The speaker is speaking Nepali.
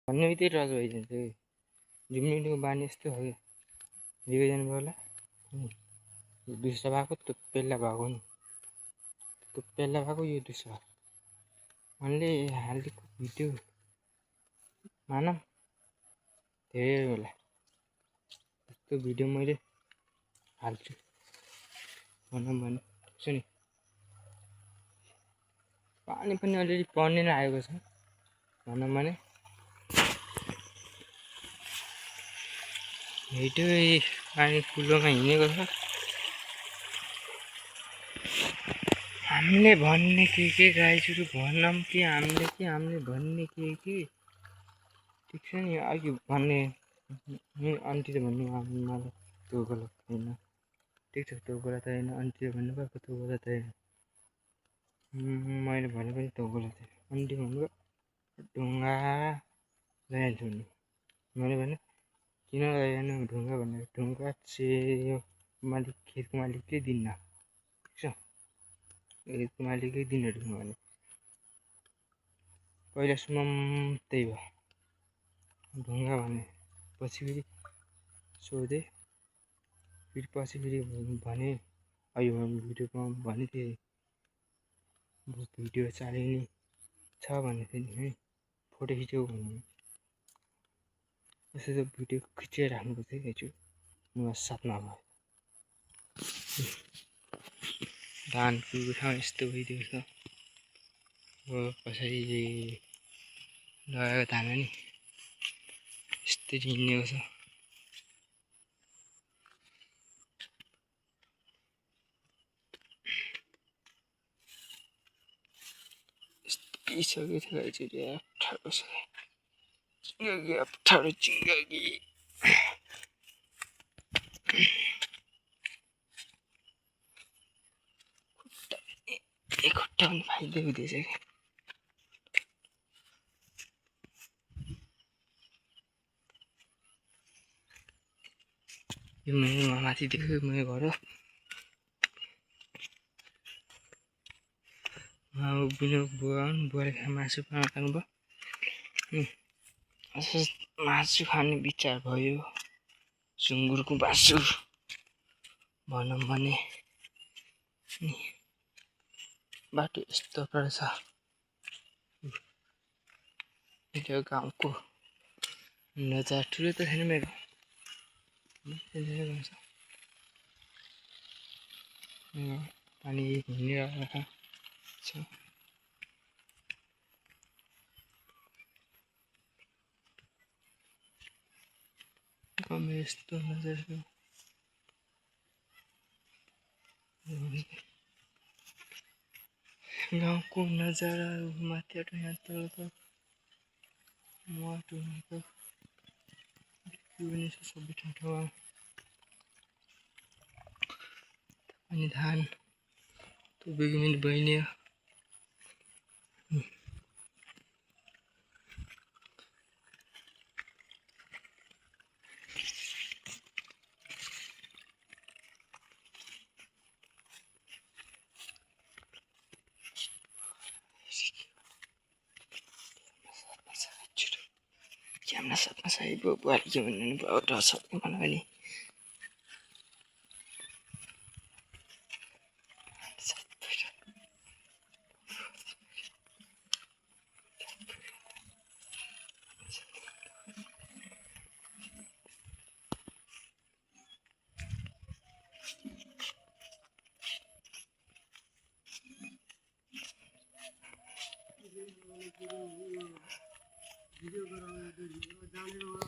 भन्ने बित्तिकै रज भइदिन्छ कि झुम्मिनुको बानी यस्तो हो कि लिएर जानुभयो होला दुस्रा भएको त्यो पेल्ला भएको नि त्यो पेल्ला भएको यो दुस्रा उनले हालेको भिडियो मानम धेरै होला त्यो भिडियो मैले हाल्छु भनौँ भने सुनि पानी पनि अलिअलि पर्ने नै आएको छ भनौँ भने भिडियो पानी कुलोमा हिँडेको छ हामीले भन्ने के गाईचुरु भनौँ कि हामीले भन्ने के ठिक छ नि अघि भन्ने आन्टीले भन्नु मलाई त्यो गलत होइन ठिक छ त्यो गलत होइन आन्टीले भन्नुभएको त्यो गलत होइन मैले भने पनि त्यो गलत होइन आन्टी भन्नुभयो ढुङ्गा लैजान्छु भन्नु मैले भने किन लैजानु ढुङ्गा भनेर ढुङ्गा चाहिँ मालिक खेतको मालिकले दिन्न ठिक छ खेतको मालिकले दिन्न ढुङ्गा भने पहिलासम्म त्यही भयो ढुङ्गा भने पछि फेरि सोधेँ फेरि पछि फेरि भने अयो भिडियोमा भने थिएँ भिडियो चालिने छ भन्ने थियो नि है फोटो खिच्यौ भन्नु यसो त भिडियो खिचेर राख्नुपर्छ है एकचोटि म साथमा भयो धान कुएको ठाउँ यस्तो भइदिएको छ अब कसरी लगाएको धान नि यस्तै हिँडेको छ पिसकेको थियो एकचोटि अप्ठ्यारो छ चिङ्गागी अप्ठ्यारो चिङ्गागी एक खुट्टा पनि फाइदै हुँदैछ कि यो मेरो माथि देख्यो मेरो घर हो उभिनु बुवाले मासु खानु भयो मासु खाने विचार भयो सुँगुरको मासु भनौँ भने बाटो यस्तो रहेछ त्यो गाउँको नजारा ठुलो त छैन मेरो पानी हिँडिरहेको छ गाउँमा यस्तो नजारा गाउँको नजारा माथि यहाँ तल त माटो पनि छ सबै ठाउँमा अनि धान त्यो बेगुनी बहिनी क्यामेरा साथमा साइब बुवाले के भन्नु बुवा सक्ने भन भने भिडियो